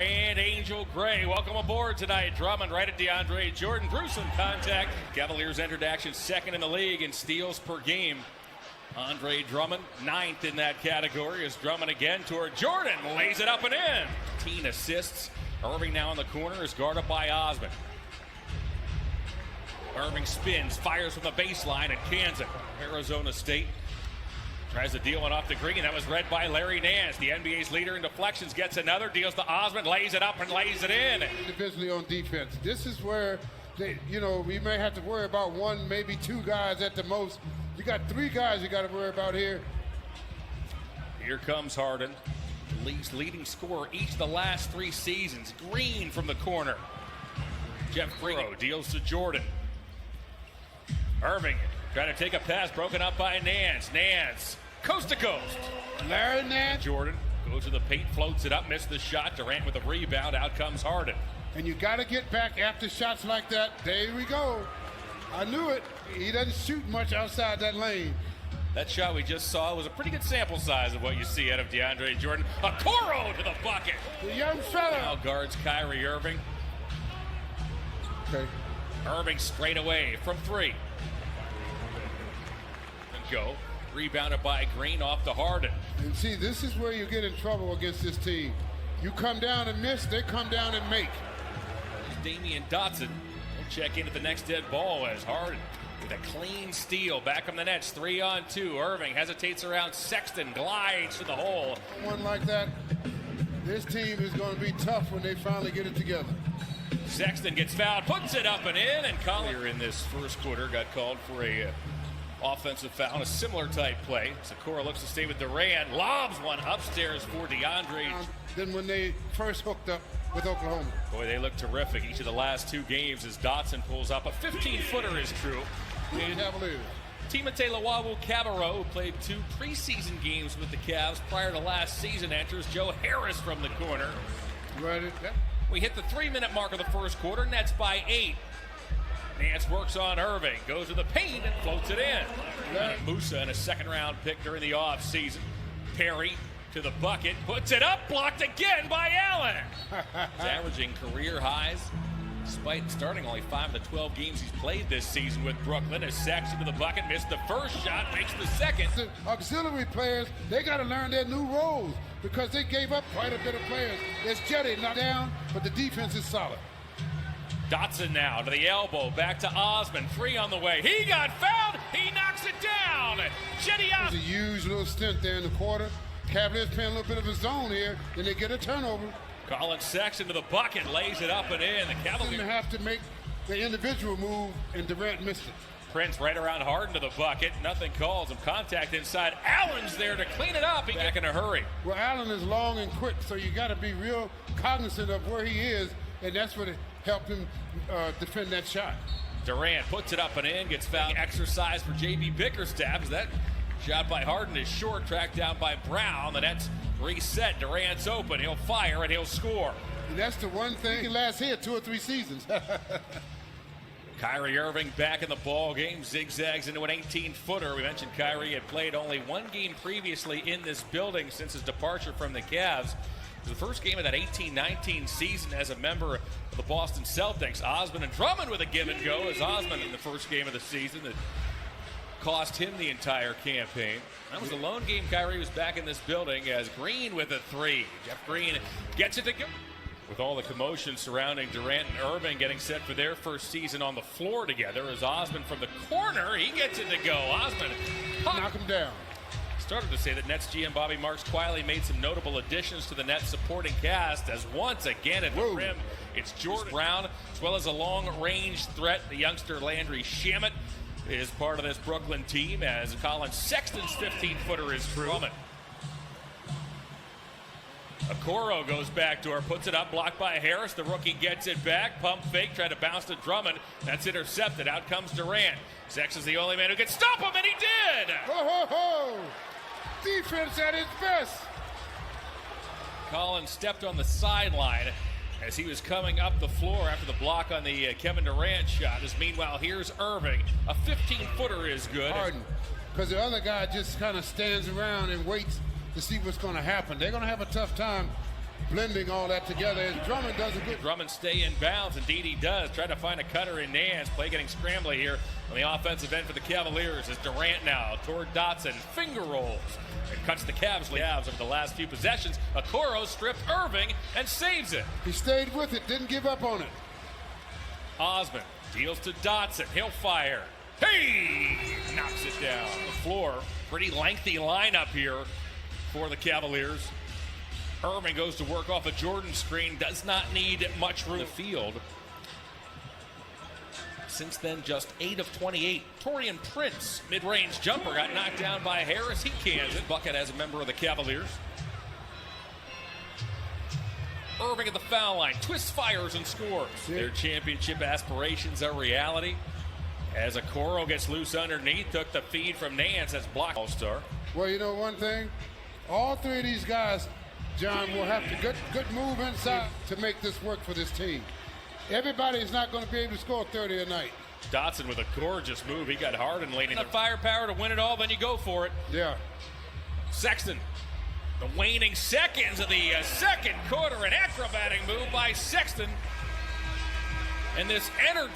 And Angel Gray, welcome aboard tonight. Drummond right at DeAndre Jordan. Gruesome contact. Cavaliers entered action second in the league in steals per game. Andre Drummond, ninth in that category, as Drummond again toward Jordan. Lays it up and in. 15 assists. Irving now in the corner is guarded by Osman. Irving spins, fires from the baseline and cans it. Arizona State tries to deal it off the green. That was read by Larry Nance. The NBA's leader in deflections gets another. Deals to Osman, lays it up and lays it in. Individually on defense. This is where, we may have to worry about one, maybe two guys at the most. You got three guys you got to worry about here. Here comes Harden. The league's leading scorer each of the last 3 seasons. Green from the corner. Jeff Green deals to Jordan. Irving trying to take a pass, broken up by Nance. Nance, coast to coast. Larry Nance. Jordan goes to the paint, floats it up, missed the shot. Durant with a rebound. Out comes Harden. And you got to get back after shots like that. There we go. I knew it. He doesn't shoot much outside that lane. That shot we just saw was a pretty good sample size of what you see out of DeAndre Jordan. Okoro to the bucket. The young fella. Now guards Kyrie Irving. Okay. Irving straight away from 3. Go. Rebounded by Green off to Harden. And see, this is where you get in trouble against this team. You come down and miss, they come down and make. There's Damian Dotson. We'll check into the next dead ball as Harden with a clean steal. Back on the nets, 3-on-2. Irving hesitates around Sexton, glides to the hole. One like that, this team is going to be tough when they finally get it together. Sexton gets fouled, puts it up and in, and Collier in this first quarter got called for a offensive foul, a similar type play. Sakura looks to stay with Durant, lobs one upstairs for DeAndre. Then when they first hooked up with Oklahoma. Boy, they look terrific each of the last 2 games as Dotson pulls up. A 15-footer is true. Cavaliers. Timotei Luwawu-Cabarrot, who played 2 preseason games with the Cavs prior to last season, enters. Joe Harris from the corner. Right. We hit the 3-minute mark of the first quarter. Nets by 8. Nance works on Irving, goes to the paint and floats it in. And Musa in a second-round pick during the offseason. Perry to the bucket, puts it up, blocked again by Allen. He's averaging career highs, despite starting only 5 of the 12 games he's played this season with Brooklyn. As Sexton to the bucket, missed the first shot, makes the second. The auxiliary players, they got to learn their new roles because they gave up quite a bit of players. It's Jetty not down, but the defense is solid. Dotson now to the elbow, back to Osman, 3 on the way. He got fouled, he knocks it down. Jetty Osman. There's a huge little stint there in the quarter. Cavaliers playing a little bit of a zone here, then they get a turnover. Colin Sexton to the bucket, lays it up and in. The Cavaliers have to make the individual move, and Durant missed it. Prince right around Harden to the bucket. Nothing calls him. Contact inside. Allen's there to clean it up. He's back in a hurry. Well, Allen is long and quick, so you got to be real cognizant of where he is, and that's what helped him defend that shot. Durant puts it up and in, gets fouled. Exercise for J.B. Bickerstaff. That shot by Harden is short, tracked down by Brown. The Nets reset. Durant's open. He'll fire and he'll score. And that's the one thing he lasts here 2 or 3 seasons. Kyrie Irving back in the ball game, zigzags into an 18-footer. We mentioned Kyrie had played only 1 game previously in this building since his departure from the Cavs. The first game of that 18-19 season as a member of the Boston Celtics. Osman and Drummond with a give and go as Osman in the first game of the season that cost him the entire campaign. That was the lone game Kyrie was back in this building as Green with a 3. Jeff Green gets it to go. With all the commotion surrounding Durant and Irving getting set for their first season on the floor together as Osman from the corner, he gets it to go. Osman knock him down. Started to say that Nets GM Bobby Marks quietly made some notable additions to the Nets supporting cast as once again at the rim, it's Jordan Brown, as well as a long-range threat. The youngster Landry Shamet is part of this Brooklyn team as Colin Sexton's 15-footer is through. Okoro goes back to her, puts it up, blocked by Harris. The rookie gets it back, pump fake, tried to bounce to Drummond. That's intercepted. Out comes Durant. Sex is the only man who can stop him, and he did! Ho, ho, ho! Defense at its best. Collins stepped on the sideline as he was coming up the floor after the block on the Kevin Durant shot. As meanwhile, here's Irving. A 15-footer is good. Harden, because the other guy just kind of stands around and waits to see what's going to happen. They're going to have a tough time blending all that together as Drummond does a good. Drummond stay in bounds. Indeed he does. Try to find a cutter in Nance. Play getting scrambly here on the offensive end for the Cavaliers as Durant now toward Dotson. Finger rolls and cuts the Cavs over the last few possessions. Okoro stripped Irving and saves it. He stayed with it, didn't give up on it. Osman deals to Dotson. He'll fire. Hey! Knocks it down. The floor. Pretty lengthy lineup here for the Cavaliers. Irving goes to work off a Jordan screen. Does not need much room in the field. Since then, just 8 of 28. Taurean Prince, mid-range jumper, got knocked down by Harris. He cans it. Bucket as a member of the Cavaliers. Irving at the foul line. Twists, fires, and scores. Their championship aspirations are reality. As Okoro gets loose underneath, took the feed from Nance as blocked. All-star. Well, you know one thing? All three of these guys, John, will have to good move inside to make this work for this team. Everybody is not going to be able to score 30 a night. Dotson with a gorgeous move. He got Harden leaning. The firepower to win it all, then you go for it. Yeah. Sexton. The waning seconds of the second quarter. An acrobatic move by Sexton. And this entertaining.